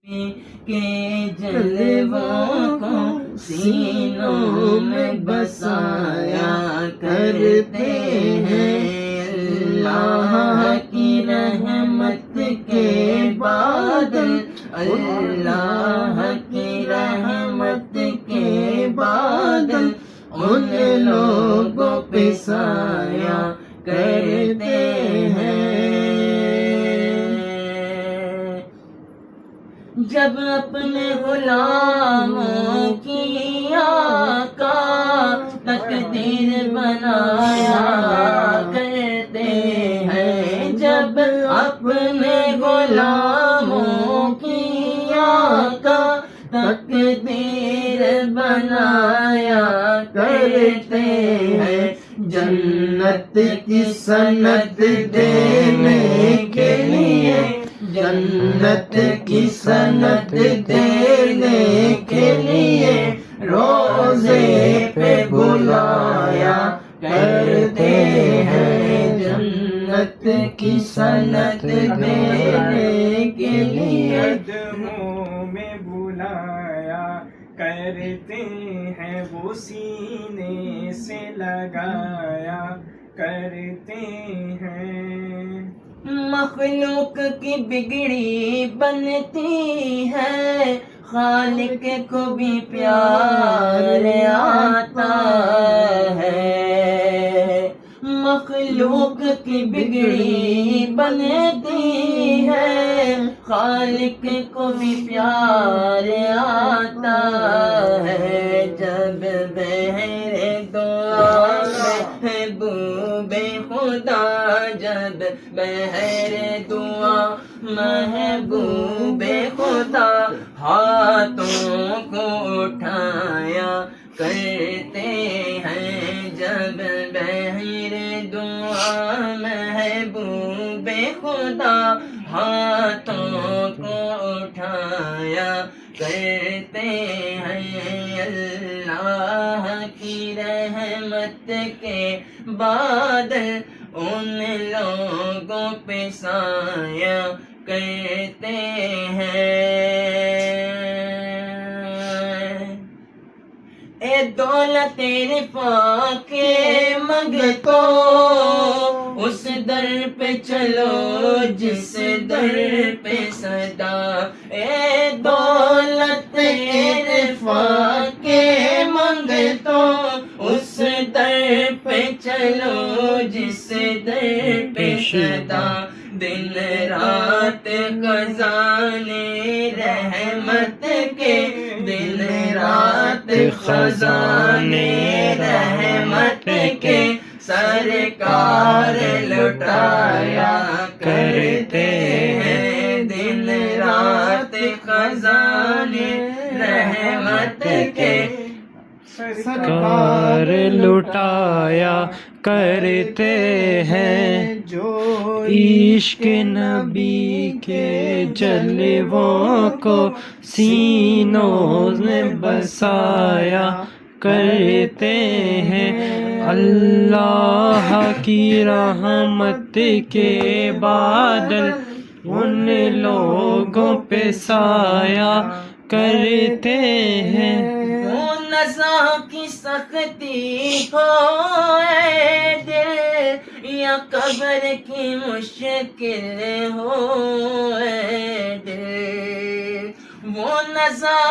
کے جلووں کو سینوں میں بسایا کرتے ہیں۔ اللہ کی رحمت کے بادل، اللہ کی رحمت کے بادل ان لوگوں پہ سایہ کرتے ہیں۔ جب اپنے غلاموں کی آقا تقدیر بنایا کرتے ہیں، جب اپنے غلاموں کی آقا تقدیر بنایا کرتے ہیں، جنت کی سند دینے کے لیے، جنت کی سند دینے کے لیے روزے پہ بلایا کرتے ہیں، جنت کی سند دینے کے لیے قدموں میں بلایا کرتے ہیں، وہ سینے سے لگایا کرتے ہیں۔ مخلوق کی بگڑی بنتی ہے، خالق کو بھی پیار آتا ہے۔ مخلوق کی بگڑی بنتی ہے، خالق کو بھی پیار آتا ہے۔ جب بہر دعا محبوب خدا، جب بہر دعا محبوب خدا ہاتھوں کو اٹھایا کرتے ہیں، جب بہر دعا محبوب خدا ہاتھوں کو اٹھایا کرتے ہیں۔ اللہ کی رحمت کے بادل ان لوگوں پہ سایہ کرتے ہیں۔ اے دولت رفا کے منگتو، اس در پہ چلو جس در پہ صدا، اے دولت رفا کے منگتو، اس در پہ چلو جس در پہ صدا، دن رات خزانے رحمت کے، دن رات خزانے رحمت کے سرکار لٹایا کرتے ہیں، دن رات خزانے رحمت کے سرکار لٹایا کرتے ہیں، جو عشق نبی کے جلووں کو سینوں میں بسایا کرتے ہیں۔ اللہ کی رحمت کے بادل ان لوگوں پہ سایہ کرتے ہیں۔ وہ نزا کی سختی ہو اے دل، یا قبر کی مشکل ہو اے دل، وہ نزا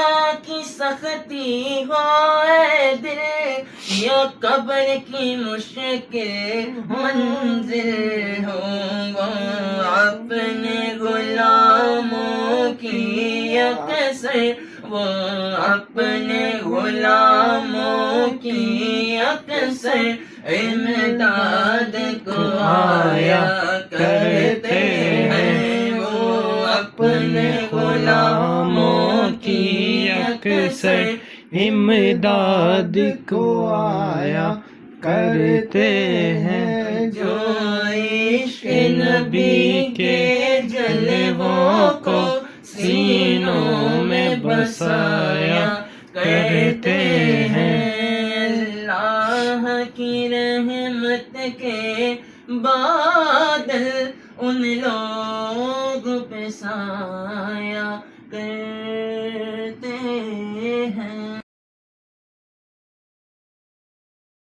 کی سختی ہو اے دل، یا قبر کی مشکل منزل ہو، وہ اپنے غلاموں کی اکثر، وہ اپنے غلاموں کی اکثر امداد کو آیا کرتے ہیں، وہ اپنے غلاموں کی اکثر امداد کو آیا کرتے ہیں، جو عشق نبی کے جلووں کو سینوں میں بسایا کرتے ہیں۔ اللہ کی رحمت کے بادل ان لوگوں پہ سایہ کرتے ہیں